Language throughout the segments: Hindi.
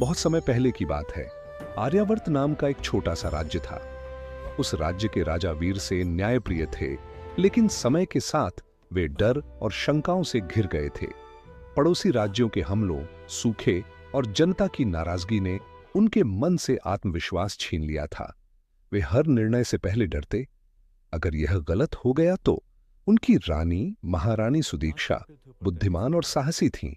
बहुत समय पहले की बात है। आर्यावर्त नाम का एक छोटा सा राज्य था। उस राज्य के राजा वीरसेन न्यायप्रिय थे, लेकिन समय के साथ वे डर और शंकाओं से घिर गए थे। पड़ोसी राज्यों के हमलों, सूखे और जनता की नाराजगी ने उनके मन से आत्मविश्वास छीन लिया था। वे हर निर्णय से पहले डरते, अगर यह गलत हो गया तो। उनकी रानी महारानी सुदीक्षा बुद्धिमान और साहसी थीं।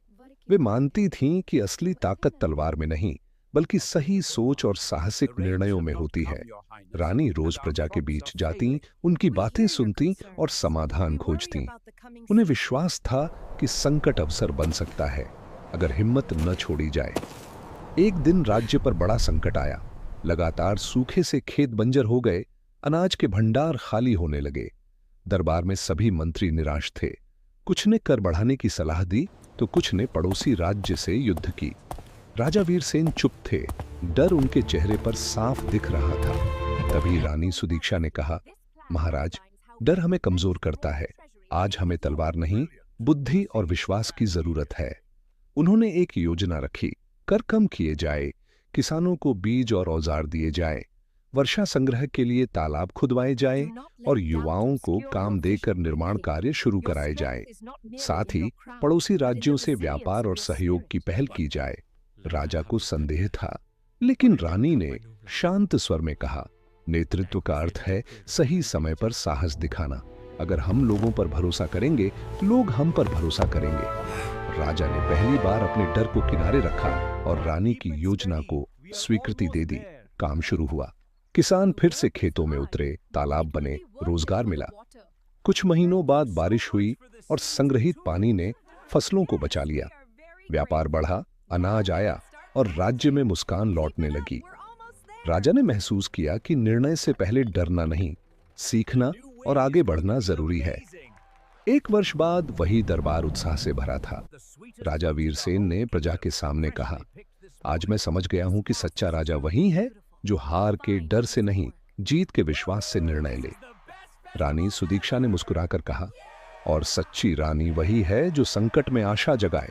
वे मानती थीं कि असली ताकत तलवार में नहीं, बल्कि सही सोच और साहसिक निर्णयों में होती है। रानी रोज प्रजा के बीच जाती, उनकी बातें सुनती और समाधान खोजती। उन्हें विश्वास था कि संकट अवसर बन सकता है, अगर हिम्मत न छोड़ी जाए। एक दिन राज्य पर बड़ा संकट आया। लगातार सूखे से खेत बंजर हो गए, अनाज के भंडार खाली होने लगे। दरबार में सभी मंत्री निराश थे। कुछ ने कर बढ़ाने की सलाह दी, तो कुछ ने पड़ोसी राज्य से युद्ध की। राजा वीरसेन चुप थे, डर उनके चेहरे पर साफ दिख रहा था। तभी रानी सुदीक्षा ने कहा, महाराज, डर हमें कमजोर करता है। आज हमें तलवार नहीं, बुद्धि और विश्वास की जरूरत है। उन्होंने एक योजना रखी। कर कम किए जाए, किसानों को बीज और औजार दिए जाए, वर्षा संग्रह के लिए तालाब खुदवाए जाए और युवाओं को काम देकर निर्माण कार्य शुरू कराए जाए। साथ ही पड़ोसी राज्यों से व्यापार और सहयोग की पहल की जाए। राजा को संदेह था, लेकिन रानी ने शांत स्वर में कहा, नेतृत्व का अर्थ है सही समय पर साहस दिखाना। अगर हम लोगों पर भरोसा करेंगे, लोग हम पर भरोसा करेंगे। राजा ने पहली बार अपने डर को किनारे रखा और रानी की योजना को स्वीकृति दे दी। काम शुरू हुआ। किसान फिर से खेतों में उतरे, तालाब बने, रोजगार मिला। कुछ महीनों बाद बारिश हुई और संग्रहित पानी ने फसलों को बचा लिया। व्यापार बढ़ा, अनाज आया और राज्य में मुस्कान लौटने लगी। राजा ने महसूस किया कि निर्णय से पहले डरना नहीं, सीखना और आगे बढ़ना जरूरी है। एक वर्ष बाद वही दरबार उत्साह से भरा था। राजा वीरसेन ने प्रजा के सामने कहा, आज मैं समझ गया हूं कि सच्चा राजा वही है जो हार के डर से नहीं, जीत के विश्वास से निर्णय ले। रानी सुदीक्षा ने मुस्कुराकर कहा, और सच्ची रानी वही है जो संकट में आशा जगाए।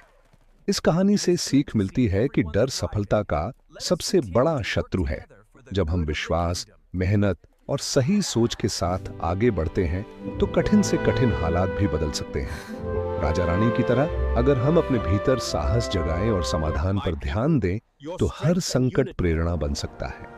इस कहानी से सीख मिलती है कि डर सफलता का सबसे बड़ा शत्रु है। जब हम विश्वास, मेहनत और सही सोच के साथ आगे बढ़ते हैं, तो कठिन से कठिन हालात भी बदल सकते हैं। राजा रानी की तरह अगर हम अपने भीतर साहस जगाएं और समाधान पर ध्यान दें, तो हर संकट प्रेरणा बन सकता है।